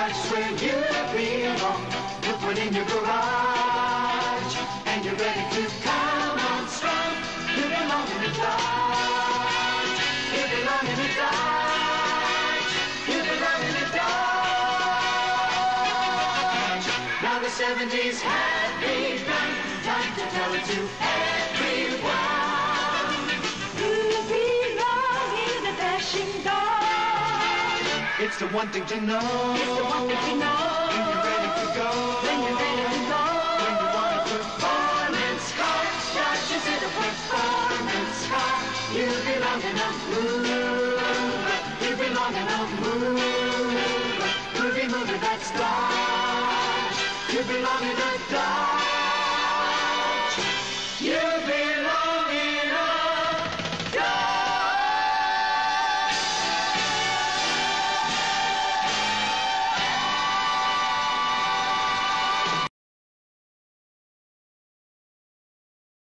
That's where you belong. You put in your garage, and you're ready to come on strong. You belong in the Dodge. You belong in the Dodge. You belong in the Dodge. Now the 70s have begun. Time to tell it to everyone. You belong in the dashing Dodge. It's the one thing to know. It's the one thing to know. When you're ready to go. When you're ready to go. When you want a performance car. Dodge is in a performance car. You belong in a move. You belong in a move. Movie, movie, that's Dodge. You belong in a Dodge. You belong.